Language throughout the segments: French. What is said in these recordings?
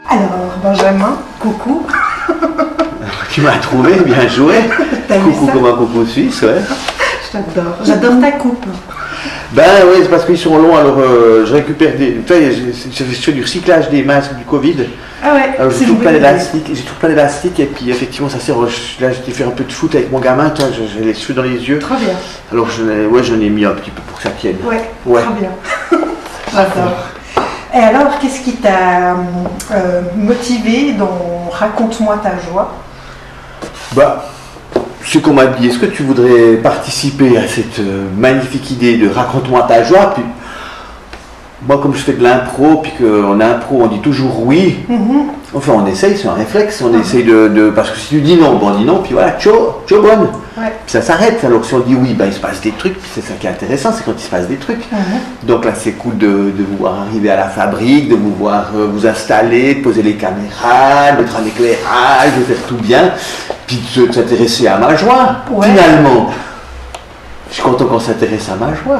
Alors, Benjamin, coucou. Tu m'as trouvé, bien joué. Coucou comme un coucou suisse, ouais. J'adore ta coupe. Ben oui, c'est parce qu'ils sont longs, alors je récupère des... Tu sais, je fais du recyclage des masques du Covid. Ah ouais, alors j'ai tout plein d'élastiques, et puis effectivement ça sert, là j'ai fait un peu de foot avec mon gamin, j'ai les cheveux dans les yeux. Très bien. Alors j'en ai mis un petit peu pour que ça tienne. Ouais. Très bien. J'adore. Et alors, qu'est-ce qui t'a motivé dans Raconte-moi ta joie? Bah, c'est qu'on m'a dit, est-ce que tu voudrais participer à cette magnifique idée de Raconte-moi ta joie? Puis, moi, comme je fais de l'impro, puis qu'en impro, on dit toujours oui. Enfin, on essaye, c'est un réflexe, on essaye parce que si tu dis non, bon, on dit non, puis voilà, ciao bonne. Ouais. Puis ça s'arrête. Alors si on dit oui, ben, il se passe des trucs, puis c'est ça qui est intéressant, c'est quand il se passe des trucs. Donc là, c'est cool de vous voir arriver à la fabrique, de vous voir vous installer, de poser les caméras, de mettre un éclairage, de faire tout bien, puis de s'intéresser à ma joie, finalement. Je suis content qu'on s'intéresse à ma joie.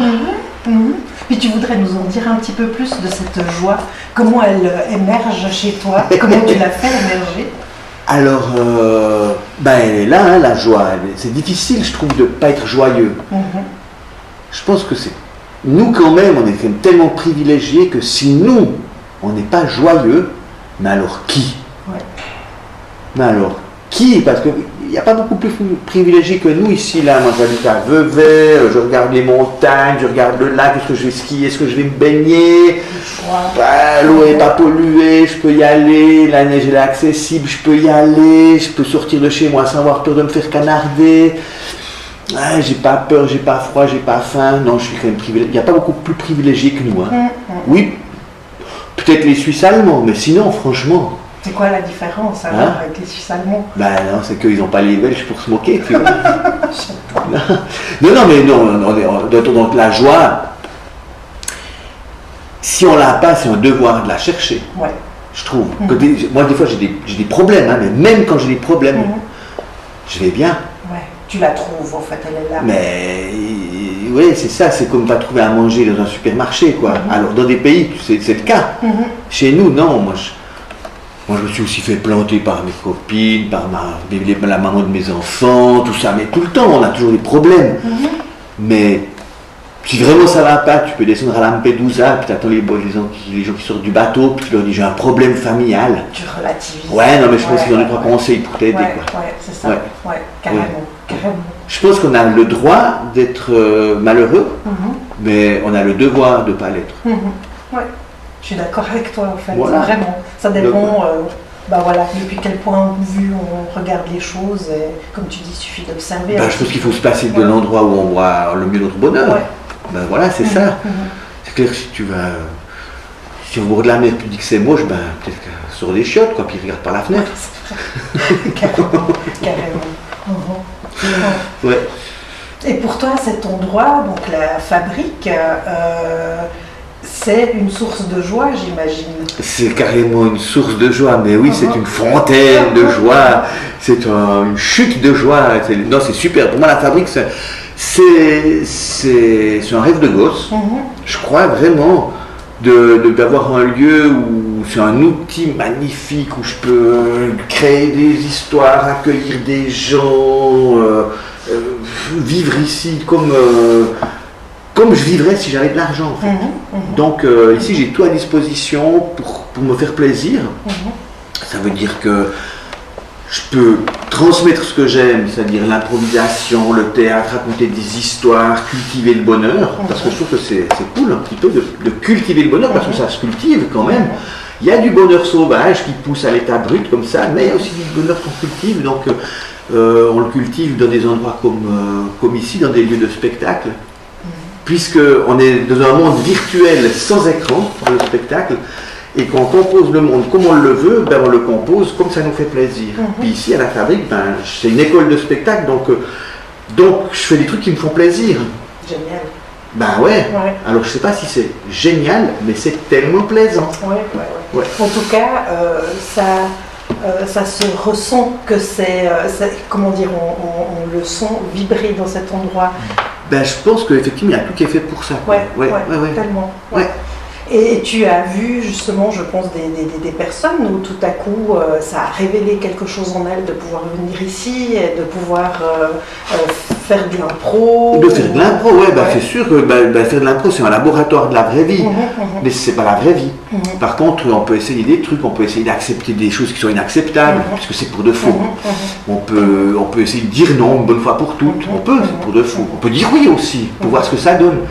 Puis tu voudrais nous en dire un petit peu plus de cette joie, comment elle émerge chez toi, comment tu l'as fait émerger? Alors, elle est là, hein, la joie. C'est difficile, je trouve, de ne pas être joyeux. Je pense que c'est... Nous, quand même, on est quand même tellement privilégiés que si nous, on n'est pas joyeux, mais alors qui? Mais alors qui? Parce qu'il n'y a pas beaucoup plus privilégiés que nous ici, là. Moi, j'habite à Vevey, je regarde les montagnes, je regarde le lac, est-ce que je vais skier, est-ce que je vais me baigner? L'eau n'est pas polluée, je peux y aller, la neige elle est accessible, je peux y aller, je peux sortir de chez moi sans avoir peur de me faire canarder. J'ai pas peur, j'ai pas froid, j'ai pas faim. Non, je suis quand même privilégié. Il n'y a pas beaucoup plus privilégiés que nous. Hein. Oui, peut-être les Suisses allemands, mais sinon, franchement... C'est quoi la différence alors avec les Suisses allemands? Non, c'est qu'ils n'ont pas les Belges pour se moquer, tu vois. Donc la joie, si on l'a pas, c'est un devoir de la chercher. Je trouve. Moi, des fois, j'ai des problèmes, hein, mais même quand j'ai des problèmes, je vais bien. Tu la trouves, en fait, elle est là. Mais oui, c'est ça, c'est comme pas trouver à manger dans un supermarché, quoi. Alors, dans des pays, c'est le cas. Chez nous, non, moi, je me suis aussi fait planter par mes copines, par la maman de mes enfants, tout ça, mais tout le temps, on a toujours des problèmes. Mais si vraiment ça va pas, tu peux descendre à Lampedusa, puis tu attends les gens qui sortent du bateau, puis tu leur dis j'ai un problème familial. Tu relativises. Ouais, non, mais je pense qu'ils ont 2-3 conseils pour t'aider. C'est ça. Carrément. Je pense qu'on a le droit d'être malheureux, mais on a le devoir de ne pas l'être. Je suis d'accord avec toi en fait, vraiment. Ça dépend depuis quel point de vue on regarde les choses, et comme tu dis, il suffit d'observer. Je pense qu'il faut se passer de l'endroit où on voit le mieux notre bonheur. C'est ça. C'est clair que si on voit de la mer et tu dis que c'est moche, peut-être qu'elle sort des chiottes, quoi, puis il regarde par la fenêtre. Carrément. Et pour toi, cet endroit, donc la fabrique, c'est une source de joie, j'imagine. C'est carrément une source de joie, mais oui, c'est une fontaine de joie, c'est une chute de joie. Non, c'est super. Pour moi, la fabrique, c'est un rêve de gosse. Je crois vraiment d'avoir un lieu où c'est un outil magnifique, où je peux créer des histoires, accueillir des gens, vivre ici comme je vivrais si j'avais de l'argent, en fait. Donc ici j'ai tout à disposition pour me faire plaisir. Ça veut dire que je peux transmettre ce que j'aime, c'est-à-dire l'improvisation, le théâtre, raconter des histoires, cultiver le bonheur, parce que je trouve que c'est cool un petit peu de cultiver le bonheur, parce que ça se cultive quand même. Il y a du bonheur sauvage qui pousse à l'état brut comme ça, mais il y a aussi du bonheur qu'on cultive, donc on le cultive dans des endroits comme ici, dans des lieux de spectacle. Puisqu'on est dans un monde virtuel sans écran pour le spectacle, et qu'on compose le monde comme on le veut, on le compose comme ça nous fait plaisir. Puis ici à la fabrique, c'est une école de spectacle, donc je fais des trucs qui me font plaisir. Génial. Alors je sais pas si c'est génial, mais c'est tellement plaisant. En tout cas, ça se ressent que c'est, comment dire, on le sent vibrer dans cet endroit. Je pense qu'effectivement, il y a tout qui est fait pour ça. Tellement. Et tu as vu justement, je pense, des personnes où tout à coup ça a révélé quelque chose en elles de pouvoir venir ici et de pouvoir faire de l'impro. De faire de l'impro, ouais. C'est sûr que faire de l'impro c'est un laboratoire de la vraie vie, mais c'est pas la vraie vie. Par contre, on peut essayer des trucs, on peut essayer d'accepter des choses qui sont inacceptables, parce que c'est pour de faux. On peut essayer de dire non une bonne fois pour toutes, c'est pour de faux. On peut dire oui aussi, pour voir ce que ça donne.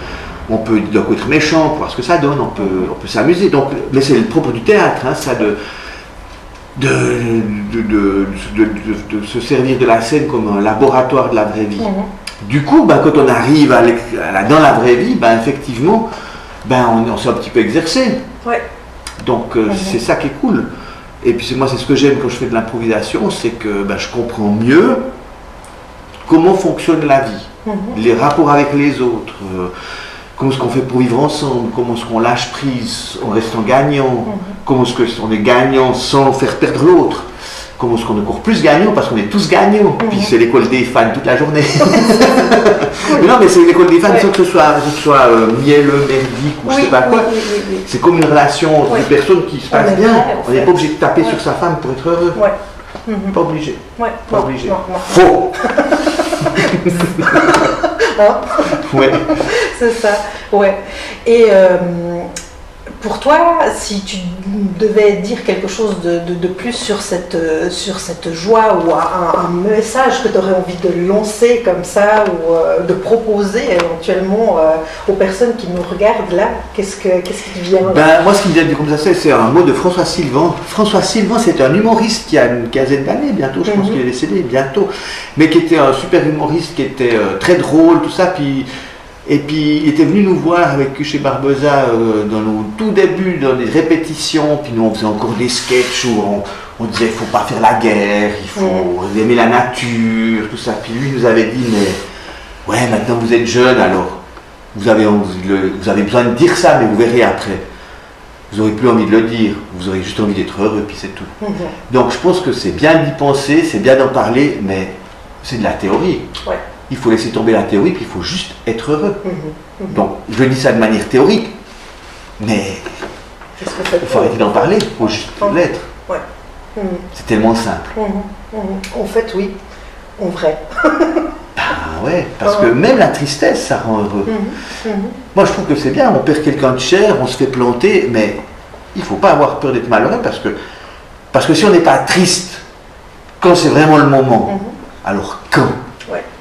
On peut donc être méchant pour voir ce que ça donne, on peut s'amuser. Donc, mais c'est le propre du théâtre, hein, ça de se servir de la scène comme un laboratoire de la vraie vie. Du coup, quand on arrive dans la vraie vie, effectivement, on s'est un petit peu exercé. Ouais. Donc c'est ça qui est cool. Et puis moi c'est ce que j'aime quand je fais de l'improvisation, c'est que je comprends mieux comment fonctionne la vie, les rapports avec les autres. Comment est-ce qu'on fait pour vivre ensemble, comment est-ce qu'on lâche prise en restant gagnant, comment est-ce qu'on est gagnant sans faire perdre l'autre, comment est-ce qu'on est encore plus gagnant parce qu'on est tous gagnants, puis c'est l'école des fans toute la journée. Mais non, mais c'est l'école des fans sans que ce soit mielleux, merdique ou je sais pas quoi. C'est comme une relation entre deux personnes qui se passe bien. On n'est pas obligé de taper sur sa femme pour être heureux. Pas obligé. Pas obligé. Faux. Ouais. C'est ça, ouais. Et pour toi, si tu devais dire quelque chose de plus sur cette joie ou un message que tu aurais envie de lancer comme ça ou de proposer éventuellement aux personnes qui nous regardent là, qu'est-ce qui te vient? Moi, ce qui me vient comme ça, c'est un mot de François Sylvain. François Sylvain, c'est un humoriste qui a une quinzaine d'années bientôt, je pense qu'il est décédé bientôt, mais qui était un super humoriste, qui était très drôle, tout ça, et puis il était venu nous voir avec chez Barbosa dans nos tout débuts, dans des répétitions, puis nous on faisait encore des sketchs où on disait il ne faut pas faire la guerre, il faut aimer la nature, tout ça. Puis lui nous avait dit mais ouais maintenant vous êtes jeune alors, vous avez besoin de dire ça mais vous verrez après. Vous n'aurez plus envie de le dire, vous aurez juste envie d'être heureux, puis c'est tout. Donc je pense que c'est bien d'y penser, c'est bien d'en parler, mais c'est de la théorie. Ouais. Il faut laisser tomber la théorie, puis il faut juste être heureux. Donc, je dis ça de manière théorique, mais il faut arrêter d'en parler, il faut juste l'être. Ouais. C'est tellement simple. En fait, oui. En vrai. Ouais, parce que même la tristesse, ça rend heureux. Moi, je trouve que c'est bien, on perd quelqu'un de cher, on se fait planter, mais il ne faut pas avoir peur d'être malheureux, parce que si on n'est pas triste, quand c'est vraiment le moment, alors quand?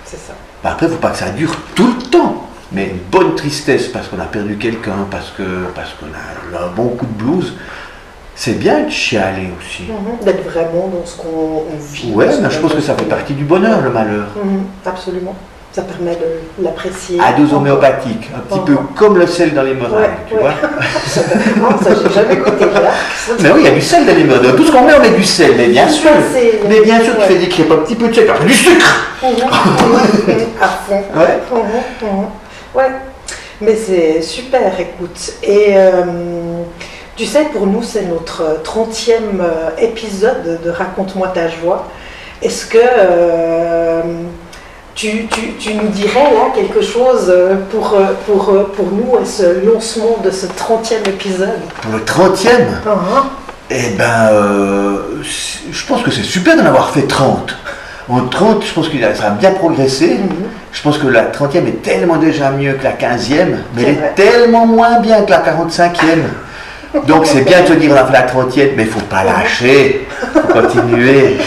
C'est ça. Après, il ne faut pas que ça dure tout le temps. Mais une bonne tristesse parce qu'on a perdu quelqu'un, parce qu'on a un bon coup de blues, c'est bien de chialer aussi. D'être vraiment dans ce qu'on vit. Ouais, mais je pense que ça fait partie du bonheur, le malheur. Absolument. Ça permet de l'apprécier. À dose homéopathique, un petit peu comme le sel dans les meringues, tu vois. Ça, j'ai jamais goûté là. Mais oui, il y a du sel dans les meringues. Tout ce qu'on met, on met du sel, mais bien sûr. Mais bien sûr, tu fais des crêpes, un petit peu de sel, après du sucre. À fond. Ouais. Mais c'est super, écoute. Et tu sais, pour nous, c'est notre 30e épisode de Raconte-moi ta joie. Est-ce que tu nous dirais là quelque chose pour nous et ce lancement de ce 30e épisode? Pour le 30e je pense que c'est super d'en avoir fait 30. En 30, je pense que ça a bien progressé. Je pense que la 30e est tellement déjà mieux que la 15e, mais elle est tellement moins bien que la 45e. Donc c'est bien de se dire on a fait la 30e, mais il ne faut pas lâcher, il faut continuer.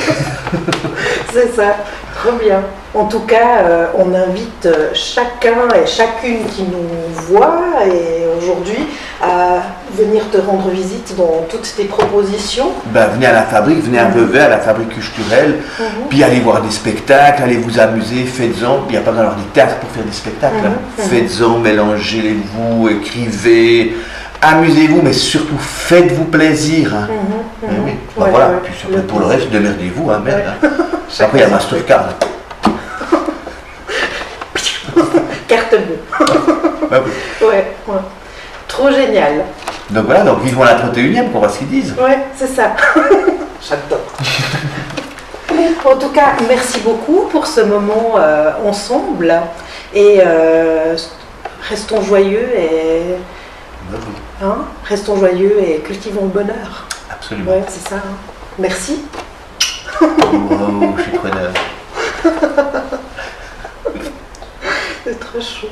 C'est ça, trop bien. En tout cas, on invite chacun et chacune qui nous voit et aujourd'hui à venir te rendre visite dans toutes tes propositions. Venez à la fabrique, venez à Vevey, à la fabrique culturelle, puis allez voir des spectacles, allez vous amuser, faites-en. Il n'y a pas besoin d'avoir des théâtres pour faire des spectacles. Faites-en, mélangez-vous, écrivez, amusez-vous, mais surtout faites-vous plaisir. Voilà. Puis surtout pour le reste, démerdez-vous, merde. Après, il y a Mastercard. Carte bleue. Ouais. Trop génial. Donc voilà, donc vivons la 31e, qu'on voit ce qu'ils disent. Ouais, c'est ça. J'adore. En tout cas, merci beaucoup pour ce moment ensemble. Et restons joyeux et Hein, restons joyeux et cultivons le bonheur. Absolument. Ouais, c'est ça. Hein. Merci. Wow, je suis preneur. C'est trop chaud.